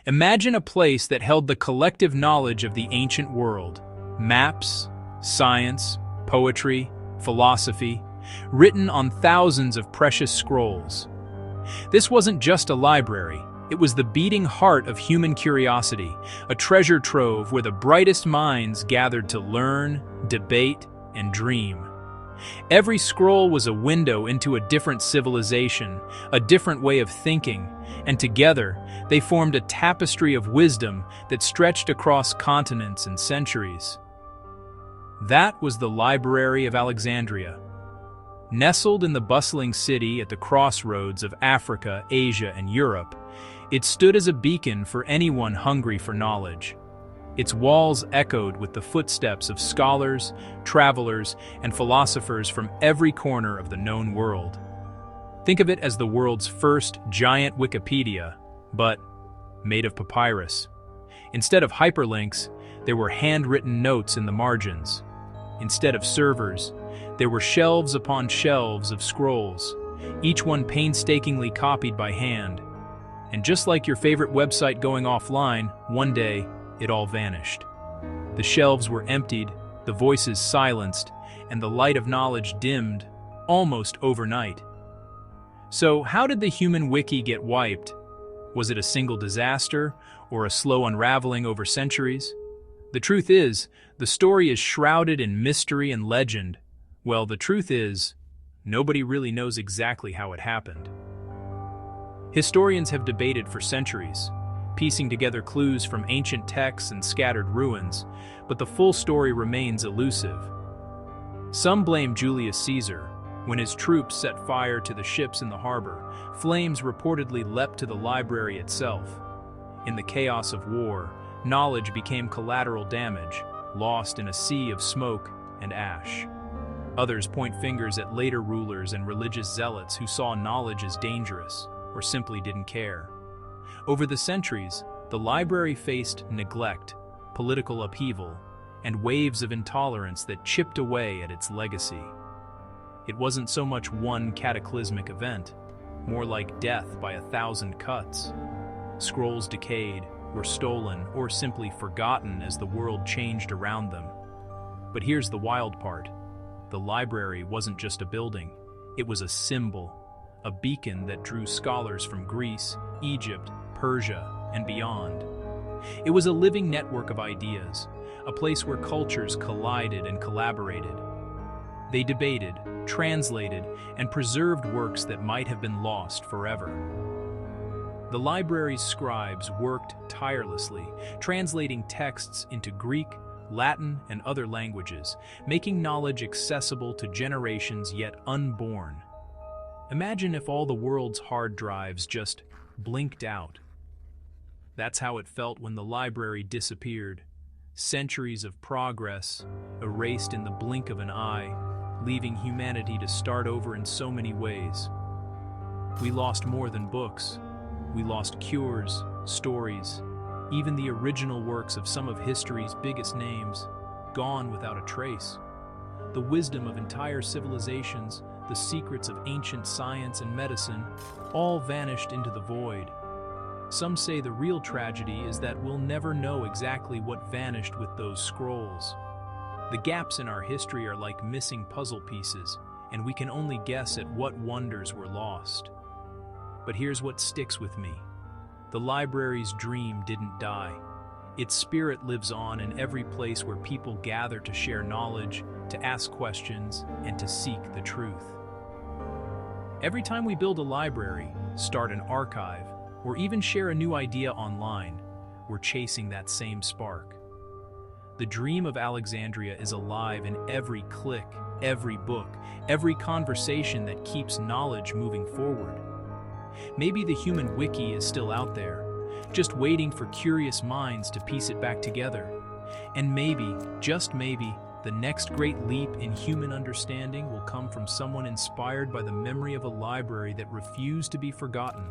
Imagine a place that held the collective knowledge of the ancient world. Maps, science, poetry, philosophy, written on thousands of precious scrolls. This wasn't just a library, it was the beating heart of human curiosity, a treasure trove where the brightest minds gathered to learn, debate, and dream. Every scroll was a window into a different civilization, a different way of thinking, and together they formed a tapestry of wisdom that stretched across continents and centuries. That was the Library of Alexandria. Nestled in the bustling city at the crossroads of Africa, Asia, and Europe, it stood as a beacon for anyone hungry for knowledge. Its walls echoed with the footsteps of scholars, travelers, and philosophers from every corner of the known world. Think of it as the world's first giant Wikipedia, but made of papyrus. Instead of hyperlinks, there were handwritten notes in the margins. Instead of servers, there were shelves upon shelves of scrolls, each one painstakingly copied by hand. And just like your favorite website going offline, one day, it all vanished. The shelves were emptied, the voices silenced, and the light of knowledge dimmed, almost overnight. So how did the human wiki get wiped? Was it a single disaster, or a slow unraveling over centuries? The truth is, the story is shrouded in mystery and legend. Well, the truth is, nobody really knows exactly how it happened. Historians have debated for centuries, piecing together clues from ancient texts and scattered ruins, but the full story remains elusive. Some blame Julius Caesar. When his troops set fire to the ships in the harbor, flames reportedly leapt to the library itself. In the chaos of war, knowledge became collateral damage, lost in a sea of smoke and ash. Others point fingers at later rulers and religious zealots who saw knowledge as dangerous, or simply didn't care. Over the centuries, the library faced neglect, political upheaval, and waves of intolerance that chipped away at its legacy. It wasn't so much one cataclysmic event, more like death by 1,000 cuts. Scrolls decayed, were stolen, or simply forgotten as the world changed around them. But here's the wild part. The library wasn't just a building, it was a symbol, a beacon that drew scholars from Greece, Egypt, Persia, and beyond. It was a living network of ideas, a place where cultures collided and collaborated. They debated, translated, and preserved works that might have been lost forever. The library's scribes worked tirelessly, translating texts into Greek, Latin, and other languages, making knowledge accessible to generations yet unborn. Imagine if all the world's hard drives just blinked out. That's how it felt when the library disappeared. Centuries of progress erased in the blink of an eye, leaving humanity to start over in so many ways. We lost more than books. We lost cures, stories, even the original works of some of history's biggest names, gone without a trace. The wisdom of entire civilizations, the secrets of ancient science and medicine, all vanished into the void. Some say the real tragedy is that we'll never know exactly what vanished with those scrolls. The gaps in our history are like missing puzzle pieces, and we can only guess at what wonders were lost. But here's what sticks with me. The library's dream didn't die. Its spirit lives on in every place where people gather to share knowledge, to ask questions, and to seek the truth. Every time we build a library, start an archive, or even share a new idea online, we're chasing that same spark. The dream of Alexandria is alive in every click, every book, every conversation that keeps knowledge moving forward. Maybe the human wiki is still out there, just waiting for curious minds to piece it back together. And maybe, just maybe, the next great leap in human understanding will come from someone inspired by the memory of a library that refused to be forgotten.